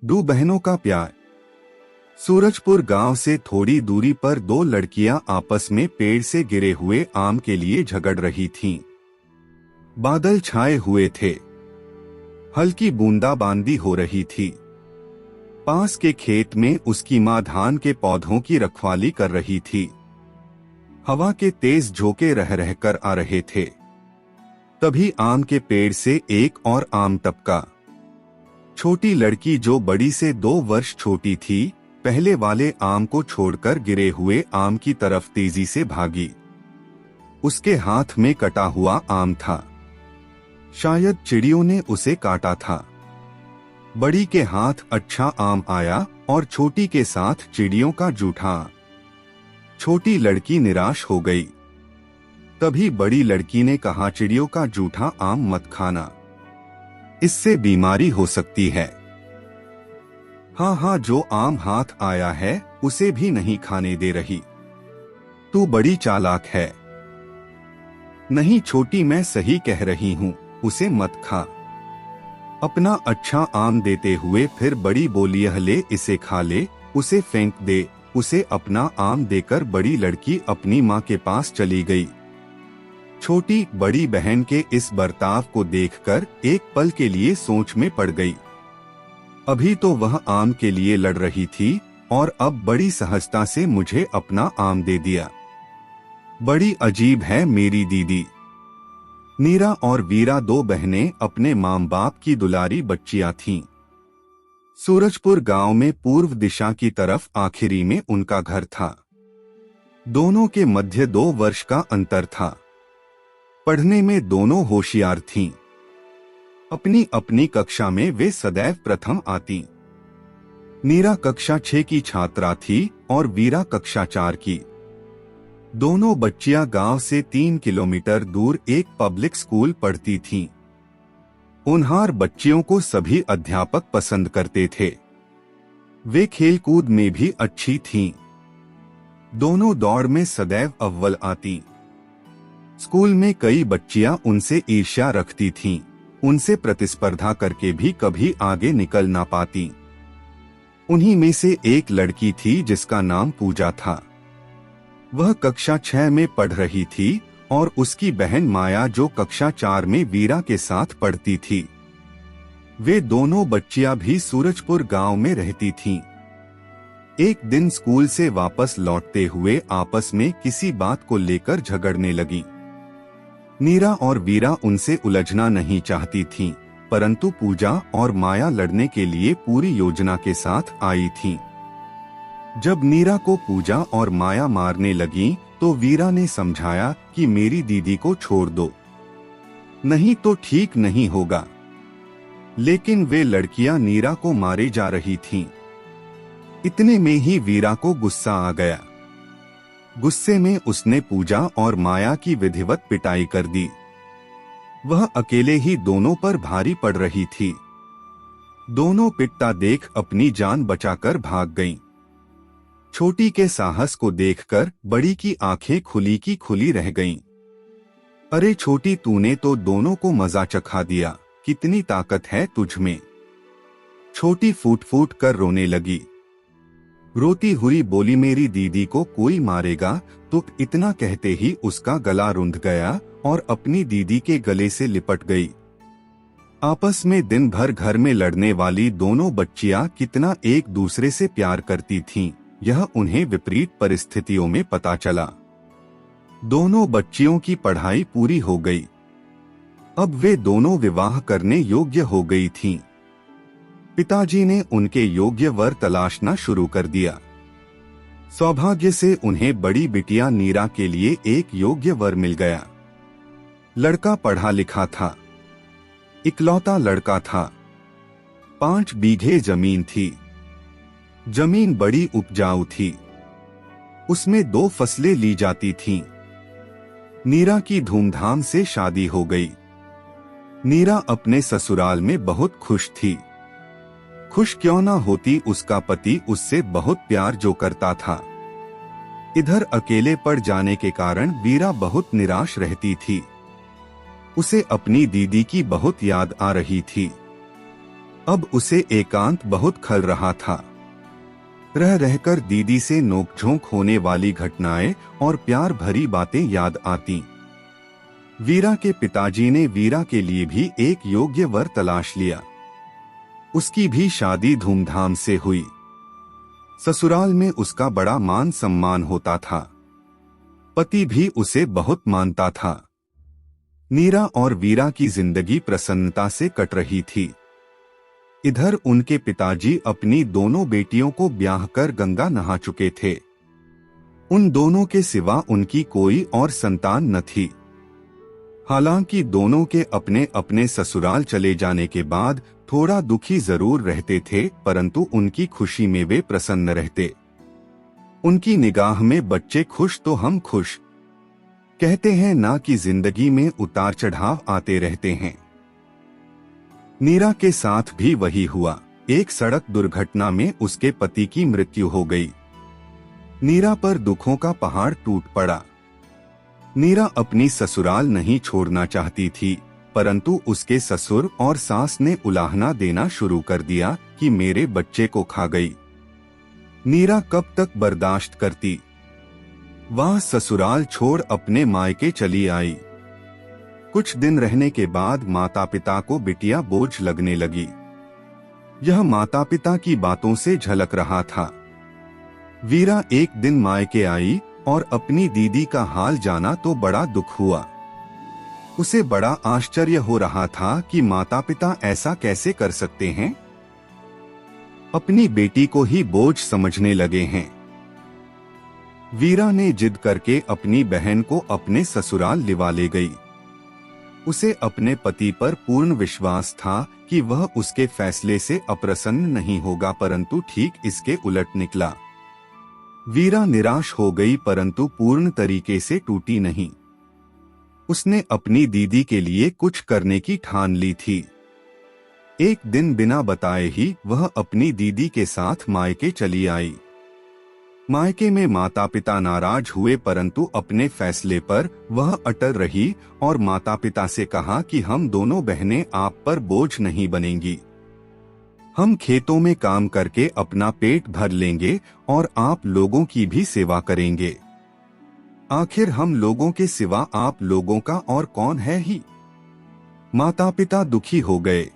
दो बहनों का प्यार। सूरजपुर गांव से थोड़ी दूरी पर दो लड़कियां आपस में पेड़ से गिरे हुए आम के लिए झगड़ रही थीं। बादल छाए हुए थे, हल्की बूंदाबांदी हो रही थी। पास के खेत में उसकी मां धान के पौधों की रखवाली कर रही थी। हवा के तेज झोंके रह रहकर आ रहे थे। तभी आम के पेड़ से एक और आम टपका। छोटी लड़की, जो बड़ी से 2 वर्ष छोटी थी, पहले वाले आम को छोड़कर गिरे हुए आम की तरफ तेजी से भागी। उसके हाथ में कटा हुआ आम था। शायद चिड़ियों ने उसे काटा था। बड़ी के हाथ अच्छा आम आया और छोटी के साथ चिड़ियों का जूठा। छोटी लड़की निराश हो गई। तभी बड़ी लड़की ने कहा, चिड़ियों का जूठा आम मत खाना, इससे बीमारी हो सकती है। हाँ, जो आम हाथ आया है उसे भी नहीं खाने दे रही। तू बड़ी चालाक है। नहीं छोटी, मैं सही कह रही हूँ, उसे मत खा। अपना अच्छा आम देते हुए फिर बड़ी बोली, यह ले, इसे खा ले, उसे फेंक दे। उसे अपना आम देकर बड़ी लड़की अपनी माँ के पास चली गई। छोटी बड़ी बहन के इस बर्ताव को देखकर एक पल के लिए सोच में पड़ गई। अभी तो वह आम के लिए लड़ रही थी और अब बड़ी सहजता से मुझे अपना आम दे दिया। बड़ी अजीब है मेरी दीदी। नीरा और वीरा 2 बहनें अपने माँ बाप की दुलारी बच्चियां थीं। सूरजपुर गांव में पूर्व दिशा की तरफ आखिरी में उनका घर था। दोनों के मध्य 2 वर्ष का अंतर था। पढ़ने में दोनों होशियार थीं। अपनी अपनी कक्षा में वे सदैव प्रथम आती। नीरा कक्षा 6 की छात्रा थी और वीरा कक्षा 4 की। दोनों बच्चियां गांव से 3 किलोमीटर दूर एक पब्लिक स्कूल पढ़ती थीं। होनहार बच्चियों को सभी अध्यापक पसंद करते थे। वे खेलकूद में भी अच्छी थीं। दोनों दौड़ में सदैव अव्वल आती। स्कूल में कई बच्चियां उनसे ईर्ष्या रखती थीं। उनसे प्रतिस्पर्धा करके भी कभी आगे निकल ना पाती। उन्हीं में से एक लड़की थी जिसका नाम पूजा था। वह कक्षा 6 में पढ़ रही थी और उसकी बहन माया, जो कक्षा 4 में वीरा के साथ पढ़ती थी। वे दोनों बच्चियां भी सूरजपुर गांव में रहती थीं। एक दिन स्कूल से वापस लौटते हुए आपस में किसी बात को लेकर झगड़ने लगी। नीरा और वीरा उनसे उलझना नहीं चाहती थीं, परंतु पूजा और माया लड़ने के लिए पूरी योजना के साथ आई थीं। जब नीरा को पूजा और माया मारने लगी तो वीरा ने समझाया कि मेरी दीदी को छोड़ दो, नहीं तो ठीक नहीं होगा। लेकिन वे लड़कियां नीरा को मारे जा रही थीं। इतने में ही वीरा को गुस्सा आ गया। गुस्से में उसने पूजा और माया की विधिवत पिटाई कर दी। वह अकेले ही दोनों पर भारी पड़ रही थी। दोनों पिटता देख अपनी जान बचाकर भाग गईं। छोटी के साहस को देखकर बड़ी की आंखें खुली की खुली रह गईं। अरे छोटी, तूने तो दोनों को मजा चखा दिया, कितनी ताकत है तुझ में। छोटी फूट फूट कर रोने लगी। रोती हुई बोली, मेरी दीदी को कोई मारेगा तो। इतना कहते ही उसका गला रुंध गया और अपनी दीदी के गले से लिपट गई। आपस में दिन भर घर में लड़ने वाली दोनों बच्चियां कितना एक दूसरे से प्यार करती थीं, यह उन्हें विपरीत परिस्थितियों में पता चला। दोनों बच्चियों की पढ़ाई पूरी हो गई। अब वे दोनों विवाह करने योग्य हो गई थीं। पिताजी ने उनके योग्य वर तलाशना शुरू कर दिया। सौभाग्य से उन्हें बड़ी बिटिया नीरा के लिए एक योग्य वर मिल गया। लड़का पढ़ा लिखा था, इकलौता लड़का था। 5 बीघे जमीन थी। जमीन बड़ी उपजाऊ थी। उसमें 2 फसलें ली जाती थीं। नीरा की धूमधाम से शादी हो गई। नीरा अपने ससुराल में बहुत खुश थी। खुश क्यों ना होती, उसका पति उससे बहुत प्यार जो करता था। इधर अकेले पड़ जाने के कारण वीरा बहुत निराश रहती थी। उसे अपनी दीदी की बहुत याद आ रही थी। अब उसे एकांत बहुत खल रहा था। रह रहकर दीदी से नोकझोंक होने वाली घटनाएं और प्यार भरी बातें याद आती। वीरा के पिताजी ने वीरा के लिए भी एक योग्य वर तलाश लिया। उसकी भी शादी धूमधाम से हुई। ससुराल में उसका बड़ा मान सम्मान होता था। पति भी उसे बहुत मानता था। नीरा और वीरा की जिंदगी प्रसन्नता से कट रही थी। इधर उनके पिताजी अपनी दोनों बेटियों को ब्याह कर गंगा नहा चुके थे। उन दोनों के सिवा उनकी कोई और संतान न थी। हालांकि दोनों के अपने अपने ससुराल चले जाने के बाद थोड़ा दुखी जरूर रहते थे, परंतु उनकी खुशी में वे प्रसन्न रहते। उनकी निगाह में बच्चे खुश तो हम खुश। कहते हैं ना कि जिंदगी में उतार चढ़ाव आते रहते हैं। नीरा के साथ भी वही हुआ। एक सड़क दुर्घटना में उसके पति की मृत्यु हो गई। नीरा पर दुखों का पहाड़ टूट पड़ा। नीरा अपनी ससुराल नहीं छोड़ना चाहती थी, परंतु उसके ससुर और सास ने उलाहना देना शुरू कर दिया कि मेरे बच्चे को खा गई। नीरा कब तक बर्दाश्त करती। वह ससुराल छोड़ अपने मायके चली आई। कुछ दिन रहने के बाद माता पिता को बिटिया बोझ लगने लगी। यह माता पिता की बातों से झलक रहा था। वीरा एक दिन मायके आई और अपनी दीदी का हाल जाना तो बड़ा दुख हुआ। उसे बड़ा आश्चर्य हो रहा था कि माता पिता ऐसा कैसे कर सकते हैं। अपनी बेटी को ही बोझ समझने लगे हैं। वीरा ने जिद करके अपनी बहन को अपने ससुराल लिवा ले गई। उसे अपने पति पर पूर्ण विश्वास था कि वह उसके फैसले से अप्रसन्न नहीं होगा, परंतु ठीक इसके उलट निकला। वीरा निराश हो गई, परंतु पूर्ण तरीके से टूटी नहीं। उसने अपनी दीदी के लिए कुछ करने की ठान ली थी। एक दिन बिना बताए ही वह अपनी दीदी के साथ मायके चली आई। मायके में माता पिता नाराज हुए, परंतु अपने फैसले पर वह अटल रही और माता पिता से कहा कि हम दोनों बहनें आप पर बोझ नहीं बनेंगी। हम खेतों में काम करके अपना पेट भर लेंगे और आप लोगों की भी सेवा करेंगे। आखिर हम लोगों के सिवा आप लोगों का और कौन है ही। माता पिता दुखी हो गए।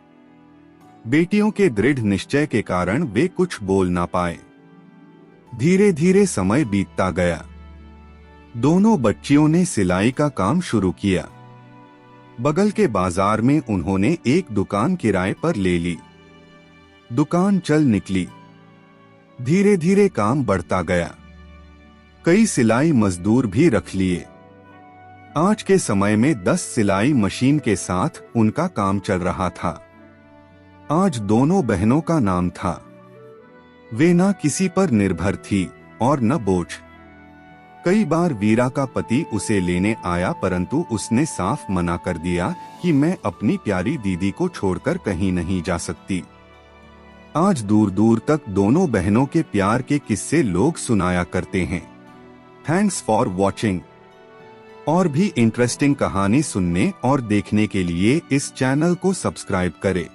बेटियों के दृढ़ निश्चय के कारण वे कुछ बोल ना पाए। धीरे धीरे समय बीतता गया। दोनों बच्चियों ने सिलाई का काम शुरू किया। बगल के बाजार में उन्होंने एक दुकान किराए पर ले ली। दुकान चल निकली। धीरे धीरे काम बढ़ता गया। कई सिलाई मजदूर भी रख लिए। आज के समय में 10 सिलाई मशीन के साथ उनका काम चल रहा था। आज दोनों बहनों का नाम था। वे न किसी पर निर्भर थी और न बोझ। कई बार वीरा का पति उसे लेने आया, परंतु उसने साफ मना कर दिया कि मैं अपनी प्यारी दीदी को छोड़कर कहीं नहीं जा सकती। आज दूर दूर तक दोनों बहनों के प्यार के किस्से लोग सुनाया करते हैं। Thanks for watching. और भी इंटरेस्टिंग कहानी सुनने और देखने के लिए इस चैनल को सब्सक्राइब करें।